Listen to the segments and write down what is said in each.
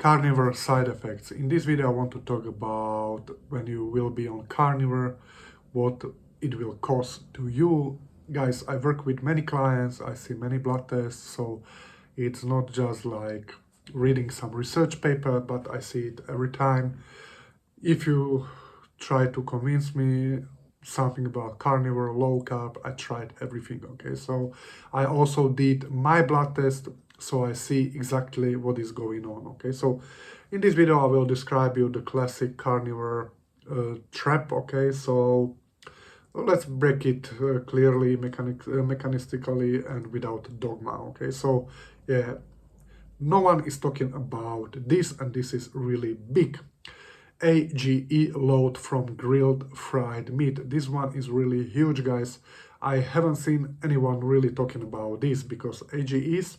Carnivore side effects. In this video I want to talk about when you will be on carnivore, what it will cause to you. Guys, I work with many clients, I see many blood tests, so it's not just like reading some research paper, but I see it every time. If you try to convince me something about carnivore, low carb, I tried everything, okay? So I also did my blood test, so I see exactly what is going on, okay? So in this video I will describe you the classic carnivore trap, okay? So let's break it clearly, mechanistically and without dogma, okay? So yeah, no one is talking about this, and this is really big. AGE load from grilled fried meat. This one is really huge, guys. I haven't seen anyone really talking about this because AGEs,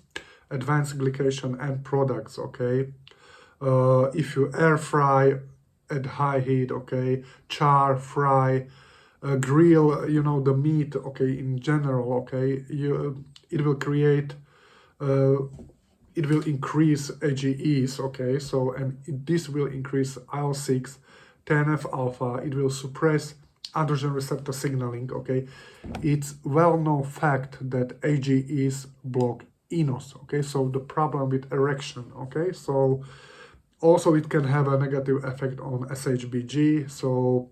advanced glycation end products, okay? If you air fry at high heat, okay, char, fry, grill, you know, the meat, okay, in general, okay, it will create it will increase AGEs, okay, so, and this will increase IL-6, TNF-alpha, it will suppress androgen receptor signaling, okay. It's well-known fact that AGEs block enos, okay, so the problem with erection, okay, so also it can have a negative effect on SHBG, so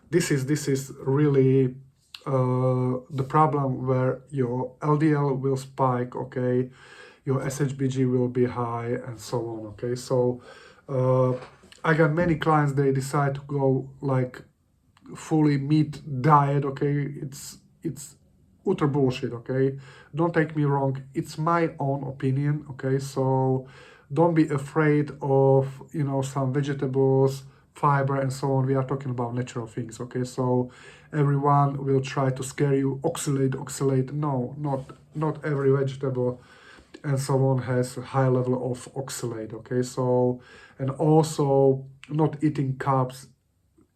this is really the problem where your LDL will spike, okay, your SHBG will be high and so on, okay. So I got many clients, they decide to go like fully meat diet, okay. It's utter bullshit, okay. Don't take me wrong, it's my own opinion, okay. So don't be afraid of, you know, some vegetables, fiber and so on. We are talking about natural things, okay. So everyone will try to scare you, oxalate. No, not every vegetable and so on has a high level of oxalate, okay. So, and also not eating carbs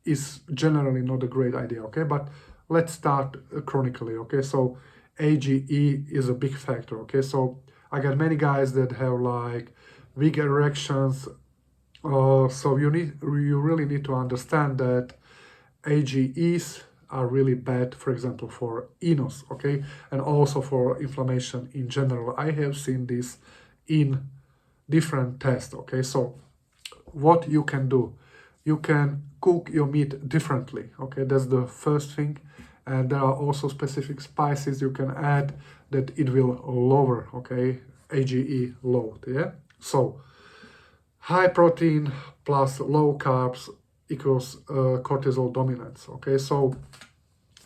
is generally not a great idea, okay. But let's start chronically, okay. So AGE is a big factor, okay. So I got many guys that have like weak erections, so you really need to understand that AGEs are really bad, for example, for enos, okay, and also for inflammation in general. I have seen this in different tests, okay. So what you can do, you can cook your meat differently, okay, that's the first thing. And there are also specific spices you can add that it will lower, okay, AGE load, yeah. So high protein plus low carbs equals cortisol dominance, okay. So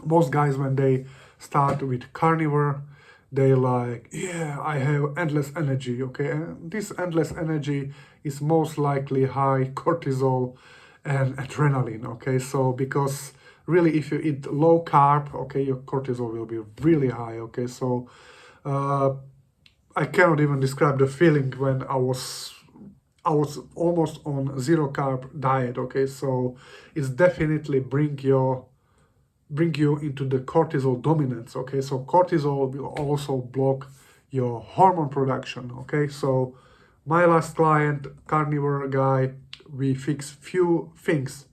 most guys, when they start with carnivore, they like, yeah, I have endless energy, okay. And this endless energy is most likely high cortisol and adrenaline, okay. So because really if you eat low carb, okay, your cortisol will be really high, okay. So I cannot even describe the feeling when I was almost on zero carb diet, okay. So it's definitely bring you into the cortisol dominance, okay. So cortisol will also block your hormone production, okay. So my last client, carnivore guy, we fixed few things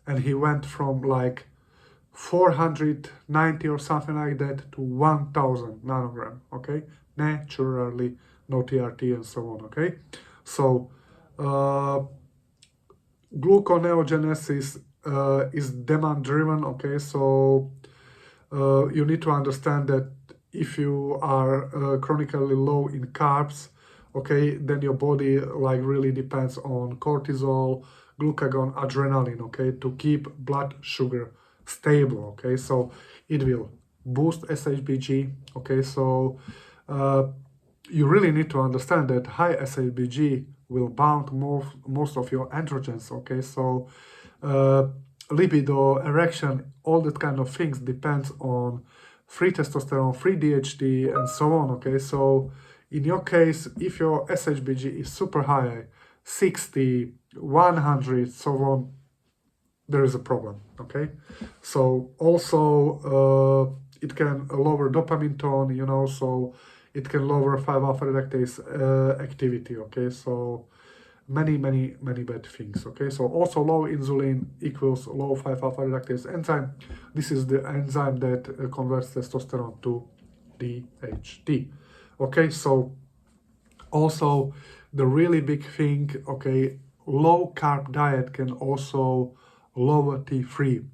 and he went from like 490 or something like that to 1000 nanogram, okay, naturally, no TRT and so on, okay. So gluconeogenesis is demand driven, okay. So you need to understand that if you are chronically low in carbs, okay, then your body like really depends on cortisol, glucagon, adrenaline, okay, to keep blood sugar stable, okay. So it will boost SHBG, okay. So you really need to understand that high SHBG will bound most of your androgens, okay. So libido, erection, all that kind of things depends on free testosterone, free DHT and so on, okay. So in your case, if your SHBG is super high, 60, 100, so on, there is a problem, okay. So also it can lower dopamine tone, you know, so it can lower 5-alpha reductase activity, okay? So many bad things, okay? So also low insulin equals low 5-alpha reductase enzyme. This is the enzyme that converts testosterone to DHT, okay? So also the really big thing, okay, low carb diet can also lower T3.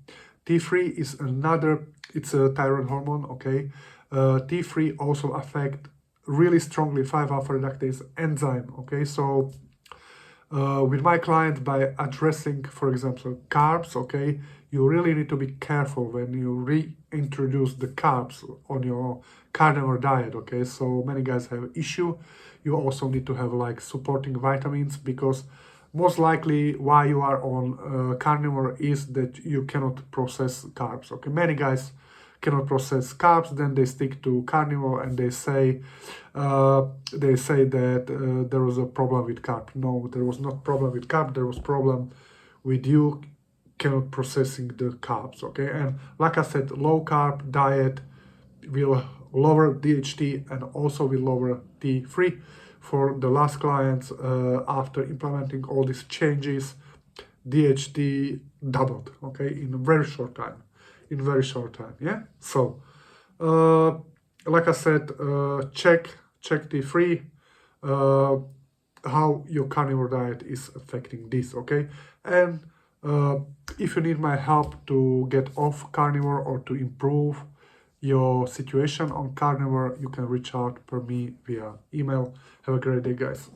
T3 is another, it's a thyroid hormone, okay? T3 also affect really strongly 5-alpha reductase enzyme, okay? So with my client, by addressing, for example, carbs, okay, you really need to be careful when you reintroduce the carbs on your carnivore diet, okay? So many guys have issue. You also need to have like supporting vitamins, because most likely why you are on carnivore is that you cannot process carbs, okay? Many guys cannot process carbs, then they stick to carnivore and they say that there was a problem with carb. No, there was not problem with carb, there was problem with you cannot processing the carbs, okay? And like I said, low carb diet will lower DHT and also will lower T3. For the last clients, after implementing all these changes, DHT doubled, okay, in a very short time. Yeah. So, like I said, check T3, how your carnivore diet is affecting this, okay? And if you need my help to get off carnivore or to improve your situation on carnivore, you can reach out per me via email. Have a great day, guys.